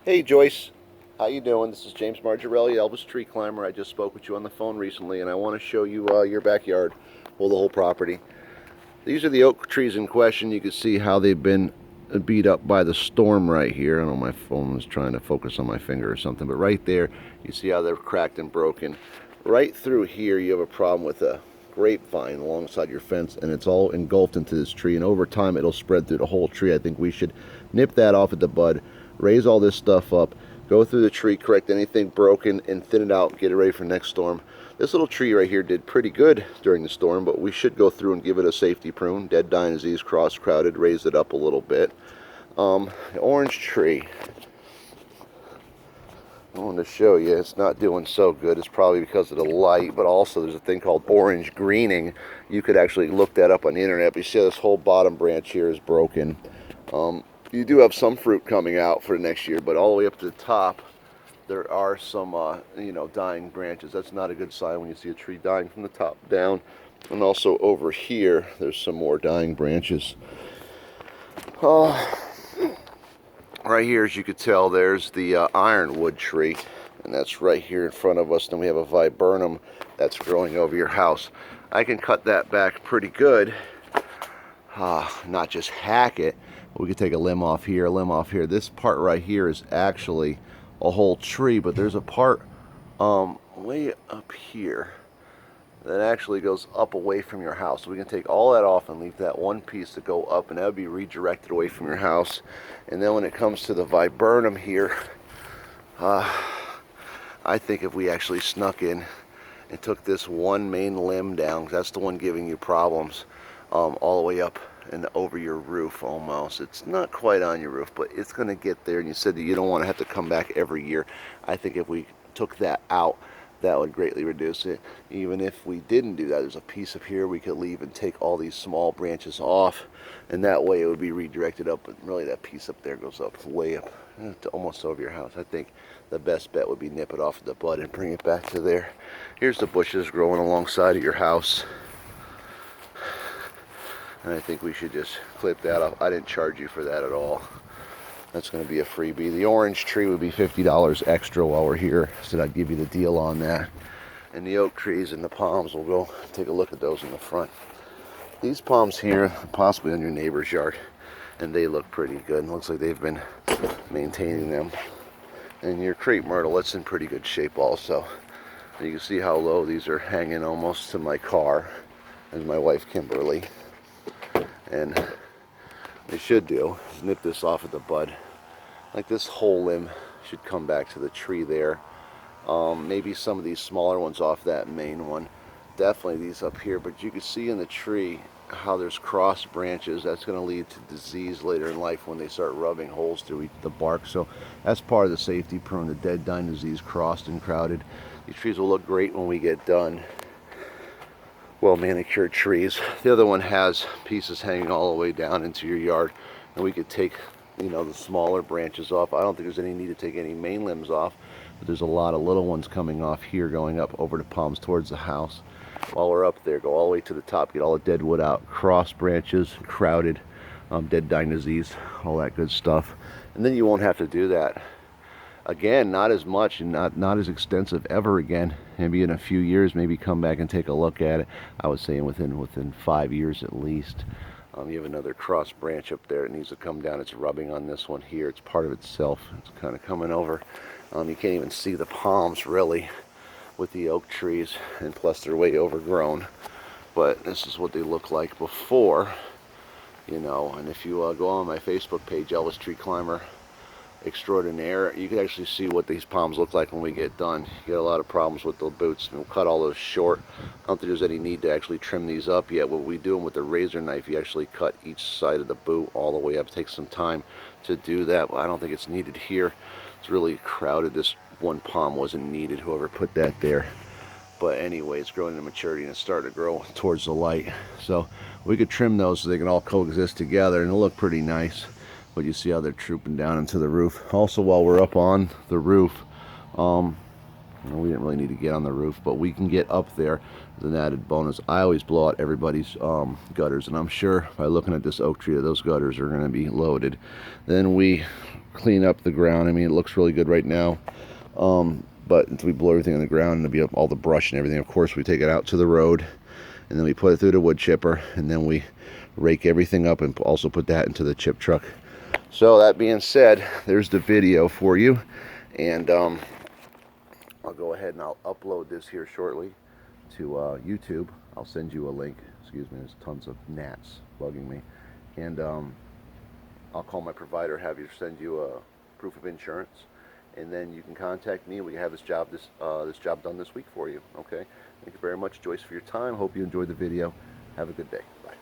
Hey Joyce, how you doing? This is James Margarelli, Elvis Tree Climber. I just spoke with you on the phone recently, and I want to show you your backyard, well, the whole property. These are the oak trees in question. You can see how they've been beat up by the storm right here. I don't know, my phone was trying to focus on my finger or something, but right there, you see how they're cracked and broken. Right through here, you have a problem with a grapevine alongside your fence, and it's all engulfed into this tree, and over time it'll spread through the whole tree. I think we should nip that off at the bud, raise all this stuff up, go through the tree, correct anything broken, and thin it out, get it ready for next storm. This little tree right here did pretty good during the storm, but we should go through and give it a safety prune. Dead, dying, disease, cross-crowded, raise it up a little bit. The orange tree, I wanted to show you, it's not doing so good. It's probably because of the light, but also there's a thing called orange greening. You could actually look that up on the internet, but you see how this whole bottom branch here is broken. You do have some fruit coming out for the next year, but all the way up to the top, there are some, dying branches. That's not a good sign when you see a tree dying from the top down. And also over here, there's some more dying branches. Right here, as you could tell, there's the ironwood tree, and that's right here in front of us. Then we have a viburnum that's growing over your house. I can cut that back pretty good, not just hack it. We could take a limb off here, a limb off here. This part right here is actually a whole tree, but there's a part way up here that actually goes up away from your house. So we can take all that off and leave that one piece to go up, and that would be redirected away from your house. And then when it comes to the viburnum here, I think if we actually snuck in and took this one main limb down, 'cause that's the one giving you problems, all the way up and over your roof almost. It's not quite on your roof, but it's going to get there. And you said that you don't want to have to come back every year. I think if we took that out, that would greatly reduce it. Even if we didn't do that, there's a piece of here we could leave and take all these small branches off, and that way it would be redirected up. But really that piece up there goes up way up to almost over your house. I think the best bet would be nip it off at the bud and bring it back to there. Here's the bushes growing alongside of your house, and I think we should just clip that off. I didn't charge you for that at all. That's going to be a freebie. The orange tree would be $50 extra while we're here, so I'd give you the deal on that. And the oak trees and the palms, we'll go take a look at those in the front. These palms here, possibly on your neighbor's yard, and they look pretty good. It looks like they've been maintaining them. And your crepe myrtle, it's in pretty good shape also. And you can see how low these are hanging almost to my car, and my wife Kimberly. And they should do is nip this off at the bud. Like this whole limb should come back to the tree there. Maybe some of these smaller ones off that main one. Definitely these up here, but you can see in the tree how there's cross branches. That's going to lead to disease later in life when they start rubbing holes through the bark. So that's part of the safety prune, the dead, dying, disease, crossed and crowded. These trees will look great when we get done. Well manicured trees. The other one has pieces hanging all the way down into your yard, and we could take the smaller branches off. I don't think there's any need to take any main limbs off, but there's a lot of little ones coming off here going up over the palms towards the house. While we're up there, go all the way to the top, get all the dead wood out, cross branches, crowded, dead, dying, disease, all that good stuff. And then you won't have to do that again, not as much and not as extensive ever again. Maybe in a few years, maybe come back and take a look at it. I was saying within 5 years at least. You have another cross branch up there. It needs to come down. It's rubbing on this one here. It's part of itself. It's kind of coming over. You can't even see the palms really with the oak trees, and plus they're way overgrown. But this is what they look like before, and if you go on my Facebook page, Elvis Tree Climber Extraordinaire, you can actually see what these palms look like when we get done. You get a lot of problems with the boots, and we'll cut all those short. I don't think there's any need to actually trim these up yet. What we do them with the razor knife, you actually cut each side of the boot all the way up. It takes some time to do that, but I don't think it's needed here. It's really crowded. This one palm wasn't needed, whoever put that there. But anyway, it's growing to maturity and it's starting to grow towards the light. So we could trim those so they can all coexist together and it'll look pretty nice. But you see how they're trooping down into the roof. Also, while we're up on the roof, we didn't really need to get on the roof, but we can get up there as an added bonus. I always blow out everybody's gutters, and I'm sure by looking at this oak tree that those gutters are going to be loaded. Then we clean up the ground. I mean, it looks really good right now. But until we blow everything on the ground and it'll be all the brush and everything, of course, we take it out to the road, and then we put it through the wood chipper, and then we rake everything up and also put that into the chip truck. So that being said, there's the video for you, and I'll go ahead and I'll upload this here shortly to YouTube. I'll send you a link. Excuse me, there's tons of gnats bugging me. And I'll call my provider, have you send you a proof of insurance, and then you can contact me. We can have this job done this week for you. Okay. Thank you very much, Joyce, for your time. Hope you enjoyed the video. Have a good day. Bye.